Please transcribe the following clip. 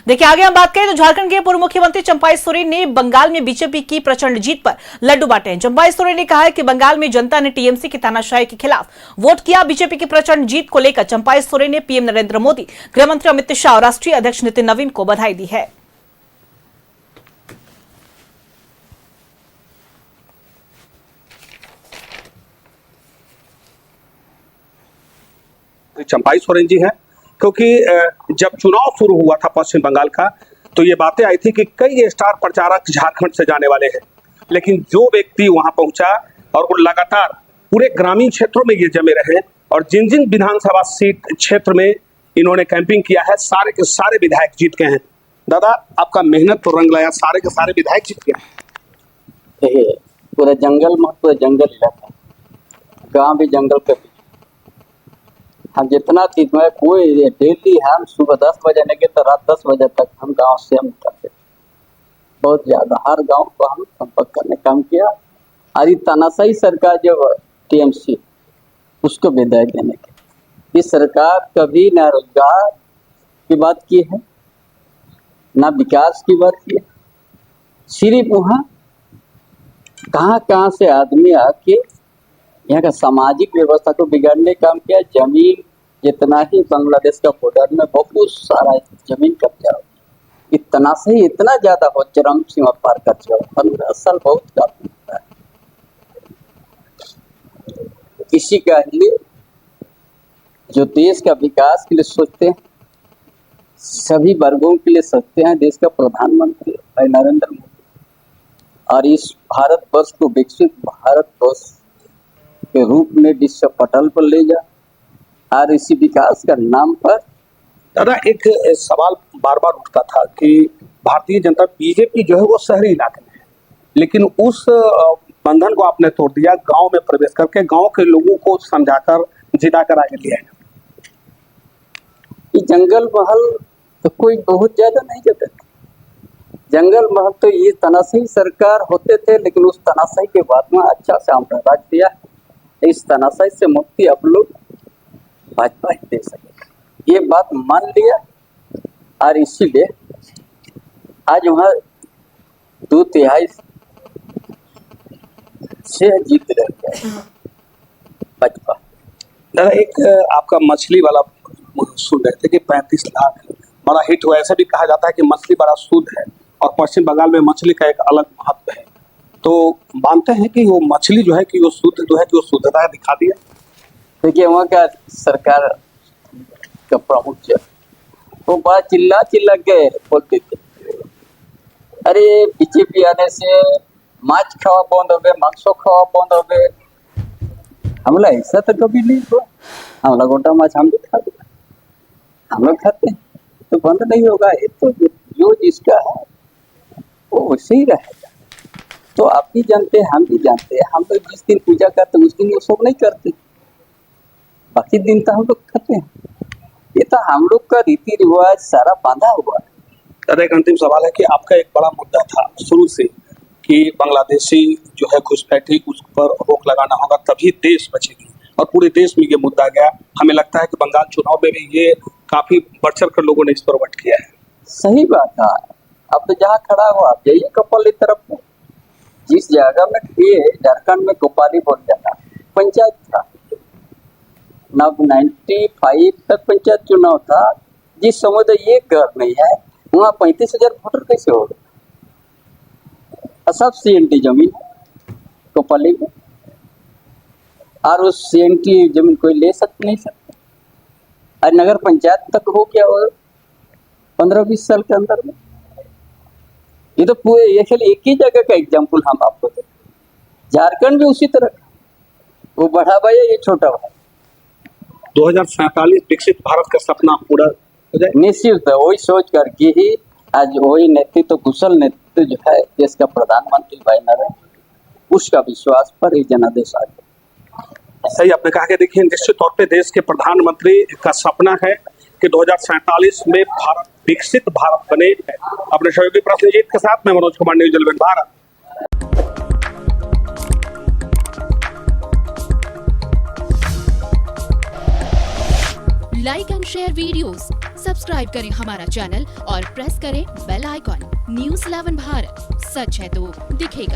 देखिए आगे हम बात करें तो झारखंड के पूर्व मुख्यमंत्री चंपाई सोरेन ने बंगाल में बीजेपी की प्रचंड जीत पर लड्डू बांटे हैं। चंपाई सोरेन ने कहा है कि बंगाल में जनता ने टीएमसी की तानाशाही के खिलाफ वोट किया। बीजेपी की प्रचंड जीत को लेकर चंपाई सोरेन ने पीएम नरेंद्र मोदी, गृहमंत्री अमित शाह और राष्ट्रीय अध्यक्ष नितिन नवीन को बधाई दी है। चंपाई सोरेन जी हैं, क्योंकि जब चुनाव शुरू हुआ था पश्चिम बंगाल का तो ये बातें आई थी कि कई स्टार प्रचारक झारखंड से जाने वाले हैं, लेकिन जो व्यक्ति वहां पहुंचा और वो लगातार पूरे ग्रामीण क्षेत्रों में ये जमे रहे और जिन जिन विधानसभा सीट क्षेत्र में इन्होंने कैंपिंग किया है, सारे के सारे विधायक जीत गए हैं। दादा, आपका मेहनत तो रंग लाया, सारे के सारे विधायक जीत गए। पूरा जंगल इलाका, गांव भी जंगल के हम जितना चीज में कोई डेली हम सुबह 10 बजे लेके तो रात 10 बजे तक हम गांव से हम करते, बहुत ज्यादा हर गांव को हम संपर्क करने काम किया। और तानाशाही सरकार जो टीएमसी उसको विदाई देने के, इस सरकार कभी ना रोजगार की बात की है ना विकास की बात की है। सिर्फ वहाँ कहाँ से आदमी आके यहाँ का सामाजिक व्यवस्था को बिगाड़ने का काम किया। जमीन जितना ही बांग्लादेश का बॉर्डर में बहुत सारा जमीन कब्जा हो, इतना से इतना ज्यादा हो, चरम सीमा पार कर जाओ। 15 साल बहुत काफी होता है। किसी का लिए जो देश का विकास के लिए सोचते हैं, सभी वर्गों के लिए सोचते हैं, देश का प्रधानमंत्री भाई नरेंद्र मोदी, और इस भारत वर्ष को विकसित भारत वर्ष के रूप में विश्व पटल पर ले जा, और इसी विकास का नाम पर। दादा, एक सवाल बार बार उठता था कि भारतीय जनता बीजेपी जो है वो शहरी इलाके में है, लेकिन उस बंधन को आपने तोड़ दिया, गांव में प्रवेश करके गांव के लोगों को समझाकर जिताकर आगे लिया है। ये जंगल महल तो कोई बहुत ज्यादा नहीं जाता था। जंगल महल तो ये तानाशाही सरकार होते थे, लेकिन उस तानाशाही के बाद में अच्छा से हमने राज दिया। इस तानाशाही से मुक्ति अब लोग भाजपा ही दे सके, ये बात मान लिया। और इसीलिए आज वहाँ 2/3 से जीत रहे भाजपा। दादा, एक आपका मछली वाला सुन रहे थे कि 35 लाख बड़ा हिट हुआ। ऐसा भी कहा जाता है कि मछली बड़ा शुद्ध है और पश्चिम बंगाल में मछली का एक अलग महत्व है, तो मानते हैं कि वो मछली जो है कि वो शुद्ध जो है कि वो शुद्धता दिखा दिया। देखिए वहाँ का सरकार का प्रमुख जो वो बड़ा चिल्ला के बोलते थे, अरे बीजेपी आने से माछ खावा बंद हो गए, मांसो खावा बंद हो गए। हमला ऐसा तो कभी नहीं हुआ। हमला गोटा माछ हम भी खा दिया, हम लोग खाते हैं, तो बंद नहीं होगा। ये तो जो जिसका है वो वैसे ही रहेगा। तो आप भी जानते हैं, हम भी जानते हैं। हम लोग जिस दिन पूजा करते उस दिन ये सब नहीं करते, बाकी दिन तो हम लोग खाते हैं। ये तो हम लोग का रीति रिवाज सारा बांधा हुआ है। दादा, एक अंतिम सवाल है कि आपका एक बड़ा मुद्दा था शुरू से कि बांग्लादेशी जो है घुसपैठी, उस पर रोक लगाना होगा तभी देश बचेगी, और पूरे देश में ये मुद्दा गया। हमें लगता है कि बंगाल चुनाव में भी ये काफी बढ़ चढ़ कर लोगों ने इस पर वोट किया है। सही बात है। अब तो जहाँ खड़ा हो आप जाइए कपाली तरफ में, जिस जगह में ये झारखंड में कोपाली बोल जाता पंचायत था, 95 तक पंचायत चुनाव था। जिस समुदाय ये घर नहीं है वहाँ 35,000 वोटर कैसे हो गए? सब CNT जमीन कोपाली में, और उस CNT जमीन कोई ले नहीं सकता। और नगर पंचायत तक हो क्या हो 15-20 साल के अंदर में। ये तो पूरे एक ही जगह का एग्जाम्पल हम आपको दें। झारखंड भी उसी तरह, वो बड़ा भाई है, ये छोटा भाई। 2047 विकसित भारत का सपना पूरा हो जाए निश्चित है। वही सोच करके ही आज वही नेतृत्व, कुशल नेतृत्व जो है देश का प्रधानमंत्री भाई नरेंद्र, उसका विश्वास पर ही जनादेश आ गया। सही आपने कहा कि देखिए, निश्चित तौर पे देश के प्रधानमंत्री का सपना है कि 2047 में भारत विकसित भारत बने। अपने सहयोगी प्रश्नजीत के साथ मैं Manoj Kumar, news 11 Bharat. Like and share videos, subscribe करें हमारा चैनल और प्रेस करें बेल आइकॉन। न्यूज़ 11 भारत, सच है तो दिखेगा।